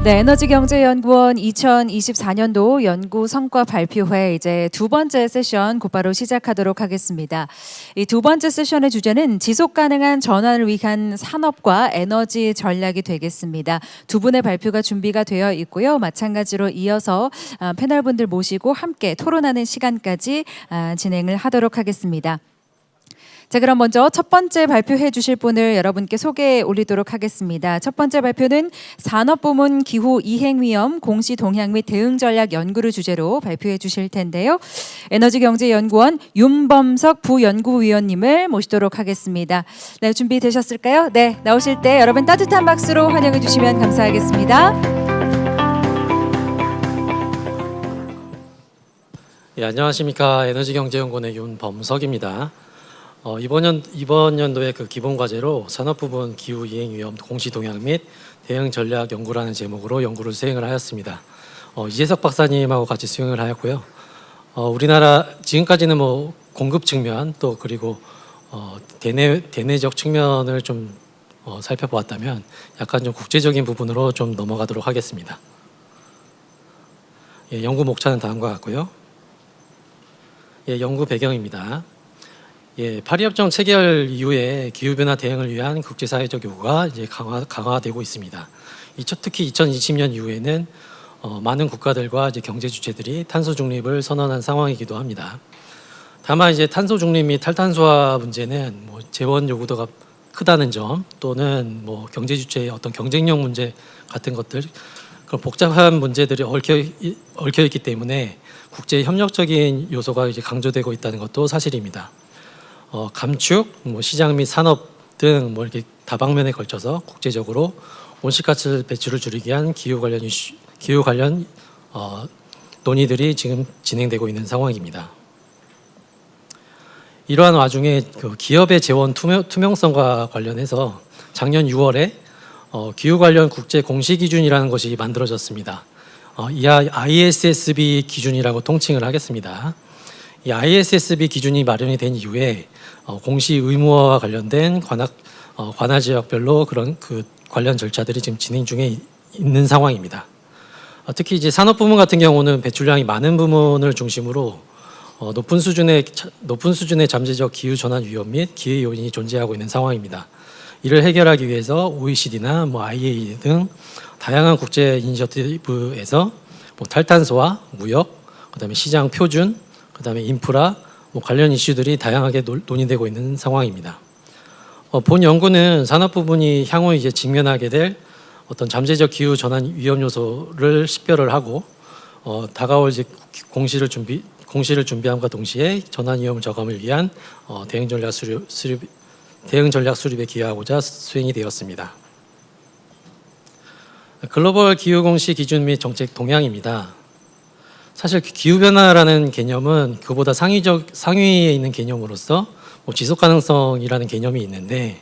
네, 에너지경제연구원 2024년도 연구 성과 발표회 이제 두 번째 세션 곧바로 시작하도록 하겠습니다. 이 두 번째 세션의 주제는 지속 가능한 전환을 위한 산업과 에너지 전략이 되겠습니다. 두 분의 발표가 준비가 되어 있고요. 마찬가지로 이어서 패널분들 모시고 함께 토론하는 시간까지 진행을 하도록 하겠습니다. 자, 그럼 먼저 첫 번째 발표해 주실 분을 여러분께 소개해 올리도록 하겠습니다. 첫 번째 발표는 산업부문 기후 이행 위험 공시 동향 및 대응 전략 연구를 주제로 발표해 주실 텐데요. 에너지경제연구원 윤범석 부연구위원님을 모시도록 하겠습니다. 네, 준비되셨을까요? 네, 나오실 때 여러분 따뜻한 박수로 환영해 주시면 감사하겠습니다. 예, 안녕하십니까. 에너지경제연구원의 윤범석입니다. 이번 연도의 그 기본 과제로 산업 부분 기후 이행 위험 공시 동향 및 대응 전략 연구라는 제목으로 연구를 수행을 하였습니다. 이재석 박사님하고 같이 수행을 하였고요. 우리나라 지금까지는 뭐 공급 측면 또 그리고 대내적 측면을 좀 살펴보았다면 약간 좀 국제적인 부분으로 좀 넘어가도록 하겠습니다. 예, 연구 목차는 다음과 같고요. 예, 연구 배경입니다. 예, 파리협정 체결 이후에 기후변화 대응을 위한 국제사회적 요구가 이제 강화되고 있습니다. 특히 2020년 이후에는 많은 국가들과 이제 경제 주체들이 탄소 중립을 선언한 상황이기도 합니다. 다만 이제 탄소 중립 및 탈탄소화 문제는 뭐 재원 요구도가 크다는 점 또는 뭐 경제 주체의 어떤 경쟁력 문제 같은 것들 그런 복잡한 문제들이 얽혀 있기 때문에 국제 협력적인 요소가 이제 강조되고 있다는 것도 사실입니다. 감축, 뭐 시장 및 산업 등 뭐 이렇게 다방면에 걸쳐서 국제적으로 온실가스 배출을 줄이기 위한 기후 관련 논의들이 지금 진행되고 있는 상황입니다. 이러한 와중에 그 기업의 재원 투명성과 관련해서 작년 6월에 기후 관련 국제 공시 기준이라는 것이 만들어졌습니다. 이하 ISSB 기준이라고 통칭을 하겠습니다. 이 ISSB 기준이 마련이 된 이후에 공시 의무화와 관련된 관할 지역별로 그런 그 관련 절차들이 지금 진행 중에 있는 상황입니다. 특히 이제 산업 부문 같은 경우는 배출량이 많은 부문을 중심으로 높은 수준의 잠재적 기후 전환 위험 및 기회 요인이 존재하고 있는 상황입니다. 이를 해결하기 위해서 OECD나 뭐 IEA 등 다양한 국제 이니셔티브에서 뭐 탈탄소와 무역, 그다음에 시장 표준, 그다음에 인프라 뭐 관련 이슈들이 다양하게 논의되고 있는 상황입니다. 본 연구는 산업 부분이 향후 이제 직면하게 될 어떤 잠재적 기후 전환 위험 요소를 식별을 하고 다가올 이제 공시를 준비함과 동시에 전환 위험 저감을 위한 대응 전략 수립에 기여하고자 수행이 되었습니다. 글로벌 기후 공시 기준 및 정책 동향입니다. 사실 기후 변화라는 개념은 그보다 상위에 있는 개념으로서 뭐 지속 가능성이라는 개념이 있는데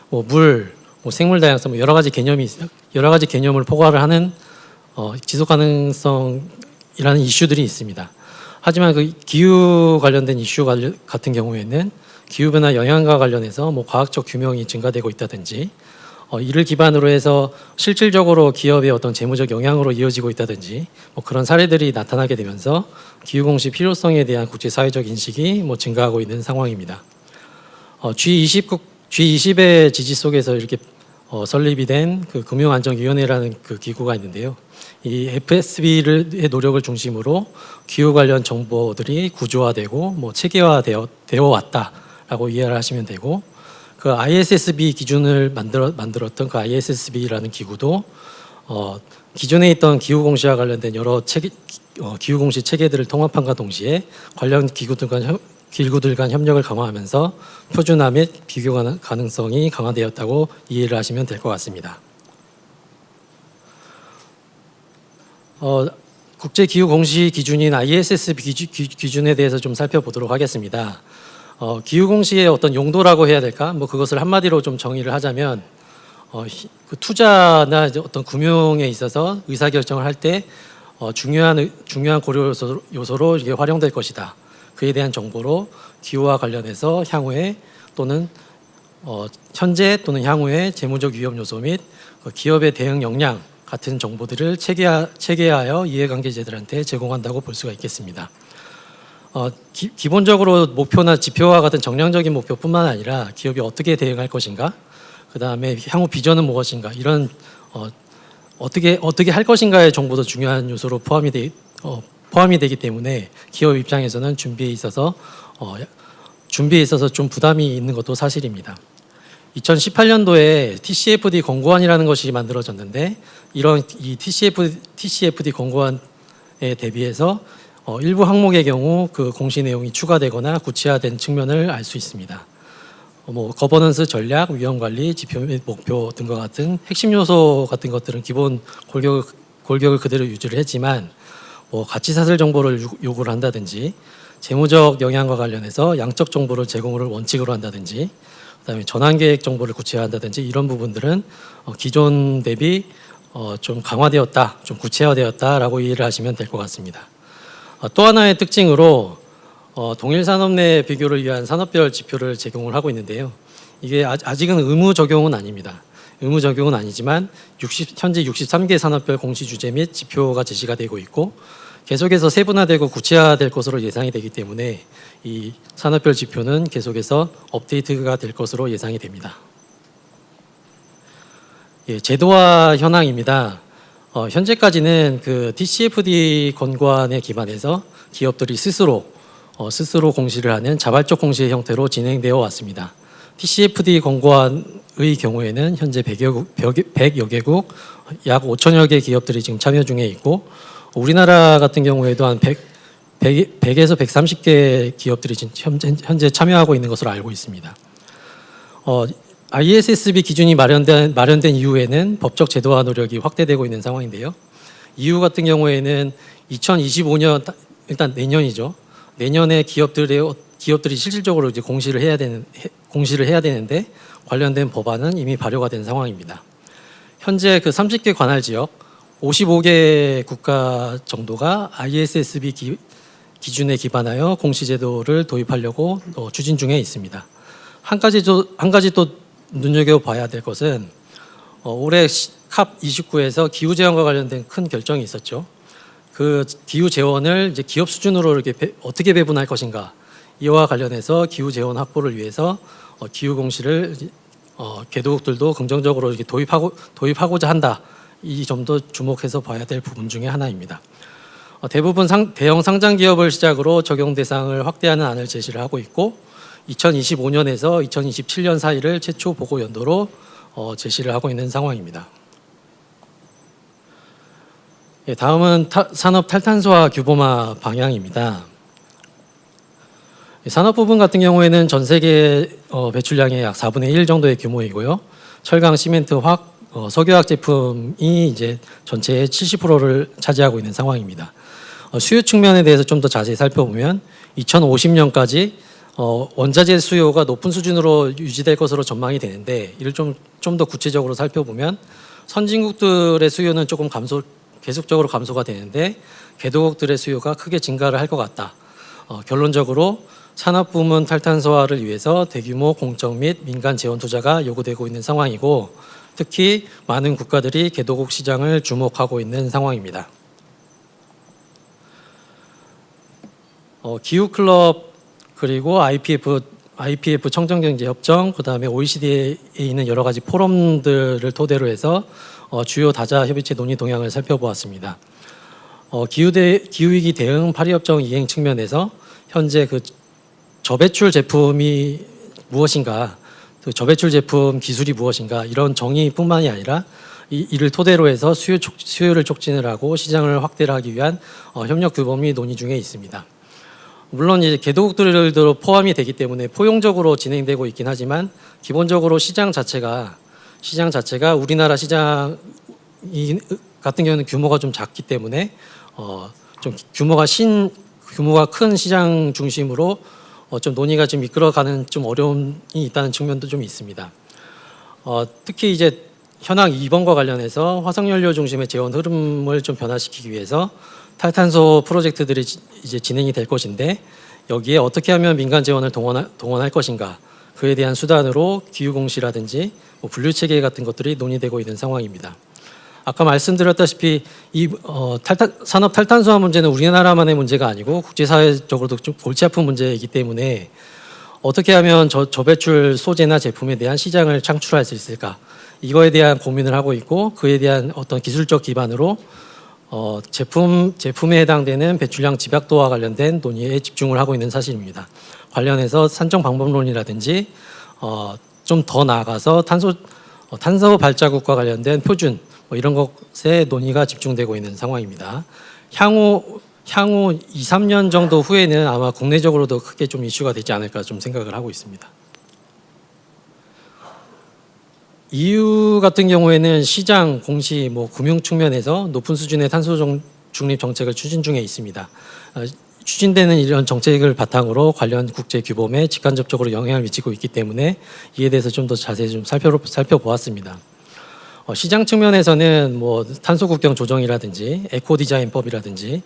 뭐 물, 뭐 생물 다양성 여러 가지 개념을 포괄을 하는 지속 가능성이라는 이슈들이 있습니다. 하지만 그 기후 관련된 이슈 같은 경우에는 기후 변화 영향과 관련해서 뭐 과학적 규명이 증가되고 있다든지 이를 기반으로 해서 실질적으로 기업의 어떤 재무적 영향으로 이어지고 있다든지 뭐 그런 사례들이 나타나게 되면서 기후 공시 필요성에 대한 국제사회적 인식이 뭐 증가하고 있는 상황입니다. G20의 지지 속에서 이렇게 설립이 된 그 금융안정위원회라는 그 기구가 있는데요. 이 FSB의 노력을 중심으로 기후 관련 정보들이 구조화되고 뭐 체계화되어 왔다라고 이해를 하시면 되고. 그 ISSB 기준을 만들었던 그 ISSB라는 기구도 기존에 있던 기후 공시와 관련된 여러 기후 공시 체계들을 통합함과 동시에 관련 기구들 간 협력을 강화하면서 표준화 및 비교 가능성이 강화되었다고 이해를 하시면 될 것 같습니다. 국제 기후 공시 기준인 ISSB 기준에 대해서 좀 살펴보도록 하겠습니다. 기후 공시의 어떤 용도라고 해야 될까? 뭐 그것을 한마디로 좀 정의를 하자면 그 투자나 이제 어떤 금융에 있어서 의사 결정을 할 때 중요한 고려 요소로 이게 활용될 것이다. 그에 대한 정보로 기후와 관련해서 향후에 또는 현재 또는 향후에 재무적 위험 요소 및 기업의 대응 역량 같은 정보들을 체계하여 이해관계자들한테 제공한다고 볼 수가 있겠습니다. 기본적으로 목표나 지표와 같은 정량적인 목표뿐만 아니라 기업이 어떻게 대응할 것인가, 그 다음에 향후 비전은 무엇인가, 이런 어떻게 할 것인가의 정보도 중요한 요소로 포함이 되기 때문에 기업 입장에서는 준비에 있어서 좀 부담이 있는 것도 사실입니다. 2018년도에 TCFD 권고안이라는 것이 만들어졌는데 이 TCFD 권고안에 대비해서 일부 항목의 경우 그 공시 내용이 추가되거나 구체화된 측면을 알 수 있습니다. 거버넌스 전략, 위험 관리, 지표 및 목표 등과 같은 핵심 요소 같은 것들은 기본 골격을 그대로 유지를 했지만 가치 사슬 정보를 요구를 한다든지 재무적 영향과 관련해서 양적 정보를 제공을 원칙으로 한다든지 그다음에 전환 계획 정보를 구체화한다든지 이런 부분들은 기존 대비 좀 강화되었다, 좀 구체화되었다라고 이해를 하시면 될 것 같습니다. 또 하나의 특징으로 동일 산업 내 비교를 위한 산업별 지표를 제공을 하고 있는데요. 이게 아직은 의무 적용은 아닙니다. 의무 적용은 아니지만 현재 63개 산업별 공시 주제 및 지표가 제시가 되고 있고 계속해서 세분화되고 구체화될 것으로 예상이 되기 때문에 이 산업별 지표는 계속해서 업데이트가 될 것으로 예상이 됩니다. 제도화 현황입니다. 현재까지는 그 TCFD 권고안에 기반해서 기업들이 스스로 공시를 하는 자발적 공시의 형태로 진행되어 왔습니다. TCFD 권고안의 경우에는 현재 100여 개국, 약 5천여 개 기업들이 지금 참여 중에 있고 우리나라 같은 경우에도 한 100에서 130개 기업들이 현재 참여하고 있는 것으로 알고 있습니다. ISSB 기준이 마련된 이후에는 법적 제도화 노력이 확대되고 있는 상황인데요. 이후 같은 경우에는 2025년 일단 내년이죠. 내년에 기업들이 실질적으로 이제 공시를 해야 되는데 관련된 법안은 이미 발효가 된 상황입니다. 현재 그 30개 관할 지역 55개 국가 정도가 ISSB 기준에 기반하여 공시 제도를 도입하려고 추진 중에 있습니다. 한 가지 또 눈여겨봐야 될 것은 올해 캅 29에서 기후 재원과 관련된 큰 결정이 있었죠. 그 기후 재원을 이제 기업 수준으로 이렇게 어떻게 배분할 것인가 이와 관련해서 기후 재원 확보를 위해서 기후 공시를 개도국들도 긍정적으로 이렇게 도입하고자 한다. 이 점도 주목해서 봐야 될 부분 중에 하나입니다. 대부분 대형 상장 기업을 시작으로 적용 대상을 확대하는 안을 제시를 하고 있고 2025년에서 2027년 사이를 최초 보고 연도로 제시를 하고 있는 상황입니다. 다음은 산업 탈탄소화 규범화 방향입니다. 산업 부분 같은 경우에는 전 세계 배출량의 약 4분의 1 정도의 규모이고요. 철강, 시멘트, 석유화학 제품이 이제 전체의 70%를 차지하고 있는 상황입니다. 수요 측면에 대해서 좀 더 자세히 살펴보면 2050년까지 원자재 수요가 높은 수준으로 유지될 것으로 전망이 되는데 이를 좀 더 구체적으로 살펴보면 선진국들의 수요는 조금 계속적으로 감소가 되는데 개도국들의 수요가 크게 증가를 할 것 같다. 결론적으로 산업 부문 탈탄소화를 위해서 대규모 공적 및 민간 재원 투자가 요구되고 있는 상황이고 특히 많은 국가들이 개도국 시장을 주목하고 있는 상황입니다. 기후클럽 그리고 IPF 청정경제협정 그다음에 OECD에 있는 여러 가지 포럼들을 토대로 해서 주요 다자 협의체 논의 동향을 살펴보았습니다. 기후위기 대응 파리협정 이행 측면에서 현재 그 저배출 제품이 무엇인가, 그 저배출 제품 기술이 무엇인가 이런 정의뿐만이 아니라 이를 토대로 해서 수요를 촉진을 하고 시장을 확대를 하기 위한 협력 규범이 논의 중에 있습니다. 물론 이제 개도국들도 포함이 되기 때문에 포용적으로 진행되고 있긴 하지만 기본적으로 시장 자체가 우리나라 시장 같은 경우는 규모가 좀 작기 때문에 좀 규모가 큰 시장 중심으로 좀 논의가 좀 이끌어가는 좀 어려움이 있다는 측면도 좀 있습니다. 특히 이제 현황 2번과 관련해서 화석연료 중심의 재원 흐름을 좀 변화시키기 위해서 탈탄소 프로젝트들이 이제 진행이 될 것인데 여기에 어떻게 하면 민간 재원을 동원할 것인가 그에 대한 수단으로 기후 공시라든지 분류 체계 같은 것들이 논의되고 있는 상황입니다. 아까 말씀드렸다시피 산업 탈탄소화 문제는 우리나라만의 문제가 아니고 국제사회적으로도 좀 골치 아픈 문제이기 때문에 어떻게 하면 저배출 소재나 제품에 대한 시장을 창출할 수 있을까? 이거에 대한 고민을 하고 있고 그에 대한 어떤 기술적 기반으로 제품에 해당되는 배출량 집약도와 관련된 논의에 집중을 하고 있는 사실입니다. 관련해서 산정 방법론이라든지 좀 더 나아가서 탄소 발자국과 관련된 표준 이런 것에 논의가 집중되고 있는 상황입니다. 향후 2, 3년 정도 후에는 아마 국내적으로도 크게 좀 이슈가 되지 않을까 좀 생각을 하고 있습니다. EU 같은 경우에는 시장, 공시, 금융 측면에서 높은 수준의 탄소 중립 정책을 추진 중에 있습니다. 추진되는 이런 정책을 바탕으로 관련 국제 규범에 직간접적으로 영향을 미치고 있기 때문에 이에 대해서 좀 더 자세히 좀 살펴보았습니다. 시장 측면에서는 탄소 국경 조정이라든지 에코 디자인법이라든지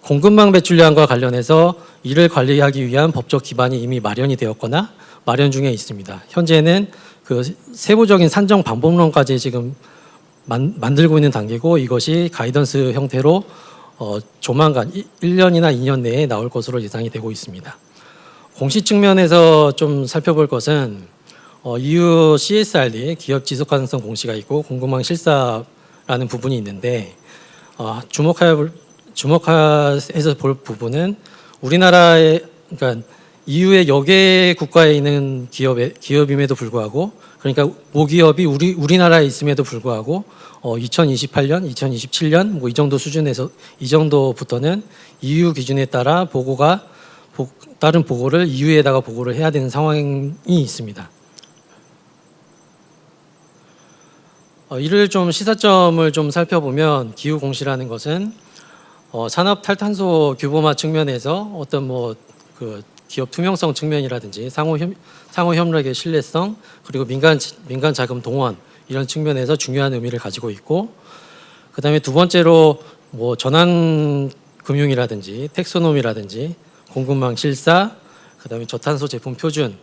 공급망 배출량과 관련해서 이를 관리하기 위한 법적 기반이 이미 마련이 되었거나 마련 중에 있습니다. 현재는 그 세부적인 산정 방법론까지 지금 만들고 있는 단계고 이것이 가이던스 형태로 조만간 1년이나 2년 내에 나올 것으로 예상이 되고 있습니다. 공시 측면에서 좀 살펴볼 것은 EU CSRD 기업 지속 가능성 공시가 있고 공급망 실사라는 부분이 있는데 주목해서 볼 부분은 우리나라의 그러니까 EU의 여개 국가에 있는 기업임에도 불구하고 그러니까 모기업이 우리나라에 있음에도 불구하고 2028년, 2027년 이 정도 수준에서 이 정도부터는 EU 기준에 따라 다른 보고를 EU에다가 보고를 해야 되는 상황이 있습니다. 이를 좀 시사점을 좀 살펴보면 기후 공시라는 것은 산업 탈탄소 규범화 측면에서 어떤 그 기업 투명성 측면이라든지 상호 협력의 신뢰성 그리고 민간 자금 동원 이런 측면에서 중요한 의미를 가지고 있고 그다음에 두 번째로 전환 금융이라든지 텍소노미라든지 공급망 실사 그다음에 저탄소 제품 표준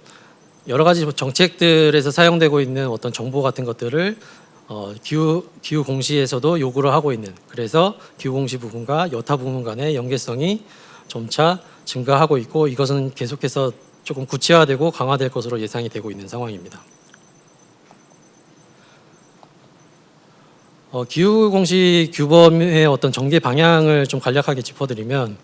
여러 가지 정책들에서 사용되고 있는 어떤 정보 같은 것들을 기후 공시에서도 요구를 하고 있는 그래서 기후 공시 부분과 여타 부분 간의 연계성이 점차 증가하고 있고 이것은 계속해서 조금 구체화되고 강화될 것으로 예상이 되고 있는 상황입니다. 기후 공시 규범의 어떤 전개 방향을 좀 간략하게 짚어드리면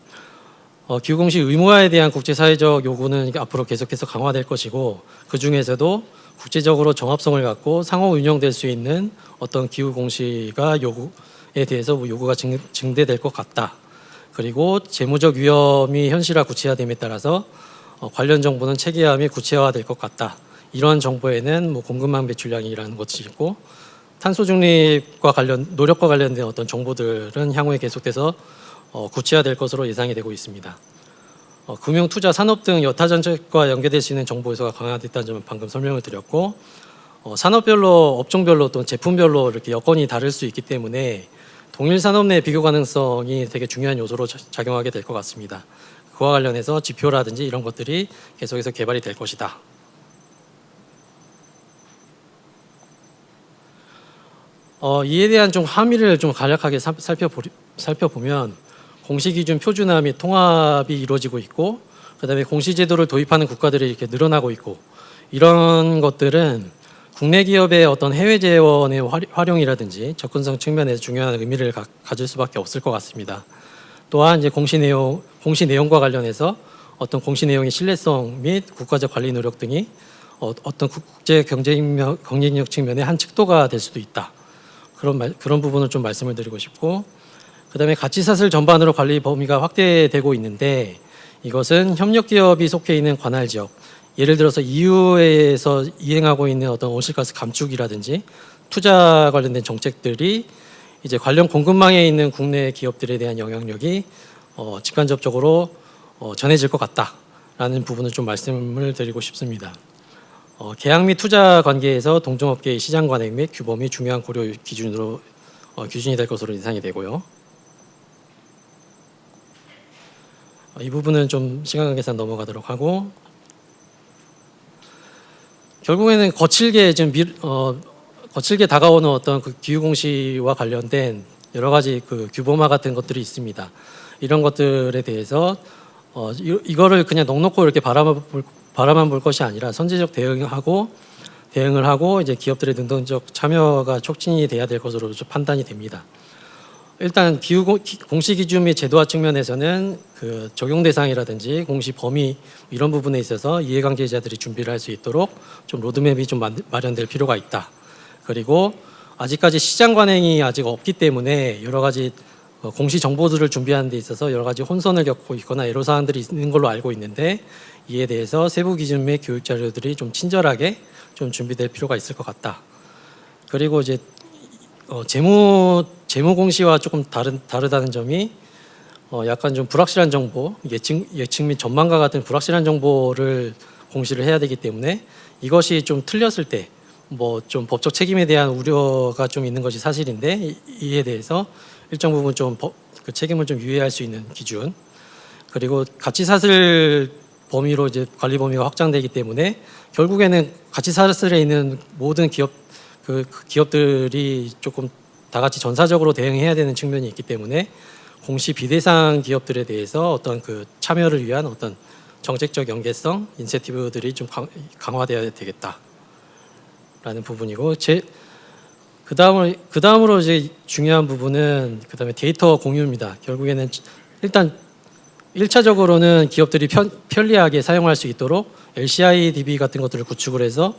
기후 공시 의무화에 대한 국제사회적 요구는 앞으로 계속해서 강화될 것이고 그 중에서도 국제적으로 정합성을 갖고 상호 운영될 수 있는 어떤 기후 공시가 요구에 대해서 요구가 증대될 것 같다. 그리고 재무적 위험이 현실화 구체화됨에 따라서 관련 정보는 체계화 및 구체화될 것 같다. 이런 정보에는 공급망 배출량이라는 것이 있고 탄소 중립과 노력과 관련된 어떤 정보들은 향후에 계속돼서 구체화될 것으로 예상이 되고 있습니다. 금융, 투자, 산업 등 여타 정책과 연계될 수 있는 정보 요소가 강화됐다는 점은 방금 설명을 드렸고 산업별로, 업종별로 또 제품별로 이렇게 여건이 다를 수 있기 때문에 동일 산업 내 비교 가능성이 되게 중요한 요소로 작용하게 될 것 같습니다. 그와 관련해서 지표라든지 이런 것들이 계속해서 개발이 될 것이다. 이에 대한 좀 함의를 좀 간략하게 살펴보면 공시기준 표준화 및 통합이 이루어지고 있고 그다음에 공시제도를 도입하는 국가들이 이렇게 늘어나고 있고 이런 것들은 국내 기업의 어떤 해외 재원의 활용이라든지 접근성 측면에서 중요한 의미를 가질 수밖에 없을 것 같습니다. 또한 이제 공시 내용과 관련해서 어떤 공시 내용의 신뢰성 및 국가적 관리 노력 등이 어떤 국제 경쟁력 측면의 한 척도가 될 수도 있다. 그런 부분을 좀 말씀을 드리고 싶고 그다음에 가치사슬 전반으로 관리 범위가 확대되고 있는데 이것은 협력 기업이 속해 있는 관할 지역 예를 들어서 EU에서 이행하고 있는 어떤 온실가스 감축이라든지 투자 관련된 정책들이 이제 관련 공급망에 있는 국내 기업들에 대한 영향력이 직간접적으로 전해질 것 같다라는 부분을 좀 말씀을 드리고 싶습니다. 계약 및 투자 관계에서 동종업계의 시장 관행 및 규범이 중요한 고려 기준이 될 것으로 예상이 되고요. 이 부분은 좀 시간 관계상 넘어가도록 하고 거칠게 다가오는 어떤 그 기후 공시와 관련된 여러 가지 그 규범화 같은 것들이 있습니다. 이런 것들에 대해서 이거를 그냥 넉넉고 이렇게 바라만 볼 것이 아니라 선제적 대응을 하고 이제 기업들의 능동적 참여가 촉진이 돼야 될 것으로 좀 판단이 됩니다. 일단 기후 공시 기준 및 제도화 측면에서는 그 적용 대상이라든지 공시 범위 이런 부분에 있어서 이해관계자들이 준비를 할 수 있도록 좀 로드맵이 좀 마련될 필요가 있다. 그리고 아직까지 시장 관행이 아직 없기 때문에 여러 가지 공시 정보들을 준비하는 데 있어서 여러 가지 혼선을 겪고 있거나 애로 사항들이 있는 걸로 알고 있는데 이에 대해서 세부 기준 및 교육 자료들이 좀 친절하게 좀 준비될 필요가 있을 것 같다. 그리고 이제 재무 공시와 조금 다르다는 점이 약간 좀 불확실한 정보, 예측 및 전망과 같은 불확실한 정보를 공시를 해야 되기 때문에 이것이 좀 틀렸을 때 뭐 좀 법적 책임에 대한 우려가 좀 있는 것이 사실인데 이에 대해서 일정 부분 좀 그 책임을 좀 유예할 수 있는 기준, 그리고 가치 사슬 범위로 이제 관리 범위가 확장되기 때문에 결국에는 가치 사슬에 있는 모든 기업들이 조금 다 같이 전사적으로 대응해야 되는 측면이 있기 때문에 공시 비대상 기업들에 대해서 어떤 그 참여를 위한 어떤 정책적 연계성, 인센티브들이 좀 강화되어야 되겠다라는 부분이고, 그다음으로 이제 중요한 부분은 그다음에 데이터 공유입니다. 결국에는 일단 1차적으로는 기업들이 편리하게 사용할 수 있도록 LCI/DB 같은 것들을 구축을 해서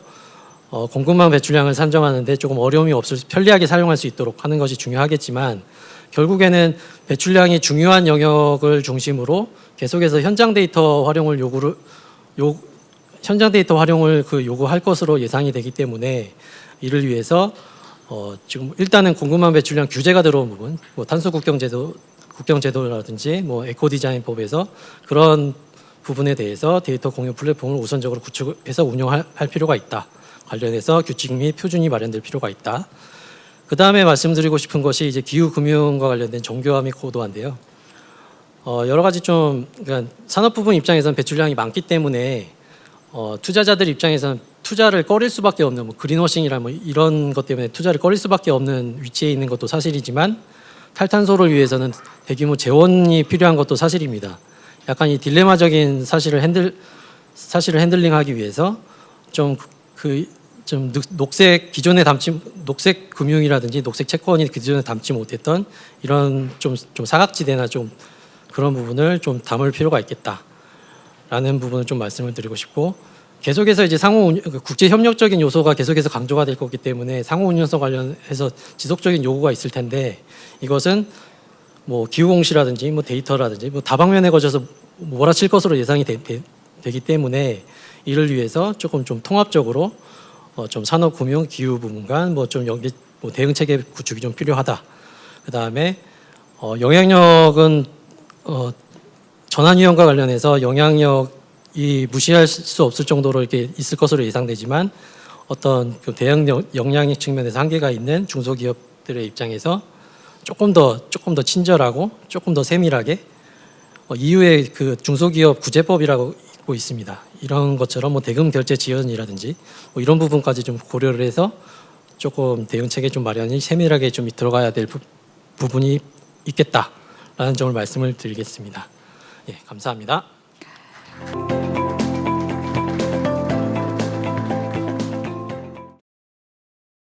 공급망 배출량을 산정하는데 조금 어려움이 없을 편리하게 사용할 수 있도록 하는 것이 중요하겠지만, 결국에는 배출량이 중요한 영역을 중심으로 계속해서 현장 데이터 활용을 요구할 것으로 예상이 되기 때문에 이를 위해서 지금 일단은 공급망 배출량 규제가 들어온 부분, 뭐 탄소 국경제도라든지 뭐 에코디자인법에서 그런 부분에 대해서 데이터 공유 플랫폼을 우선적으로 구축해서 운영할 필요가 있다. 관련해서 규칙 및 표준이 마련될 필요가 있다. 그 다음에 말씀드리고 싶은 것이 이제 기후 금융과 관련된 정교화 및 고도화인데요. 여러 가지 그러니까 산업 부분 입장에서는 배출량이 많기 때문에 투자자들 입장에서는 투자를 꺼릴 수밖에 없는 뭐 그린워싱이라 뭐 이런 것 때문에 투자를 꺼릴 수밖에 없는 위치에 있는 것도 사실이지만, 탈탄소를 위해서는 대규모 재원이 필요한 것도 사실입니다. 약간 이 딜레마적인 사실을 핸들링하기 위해서 녹색 금융이라든지 녹색 채권이 기존에 담지 못했던 이런 좀 사각지대나 좀 그런 부분을 좀 담을 필요가 있겠다라는 부분을 좀 말씀을 드리고 싶고, 계속해서 이제 국제 협력적인 요소가 계속해서 강조가 될 거기 때문에 상호 운용성 관련해서 지속적인 요구가 있을 텐데, 이것은 뭐 기후 공시라든지 뭐 데이터라든지 뭐 다방면에 걸쳐서 몰아칠 것으로 예상이 되기 때문에 이를 위해서 조금 좀 통합적으로 좀 산업 금융 기후 부분 간 뭐 좀 대응 체계 구축이 좀 필요하다. 그다음에 영향력은 전환 위험과 관련해서 영향력이 무시할 수 없을 정도로 이렇게 있을 것으로 예상되지만, 어떤 그 대응 역량의 측면에서 한계가 있는 중소기업들의 입장에서 조금 더 친절하고 조금 더 세밀하게 EU의 그 중소기업 구제법이라고 있고 있습니다. 이런 것처럼 뭐 대금 결제 지연이라든지 뭐 이런 부분까지 좀 고려를 해서 조금 대응 체계 좀 마련이 세밀하게 좀 들어가야 될 부분이 있겠다라는 점을 말씀을 드리겠습니다. 예, 감사합니다.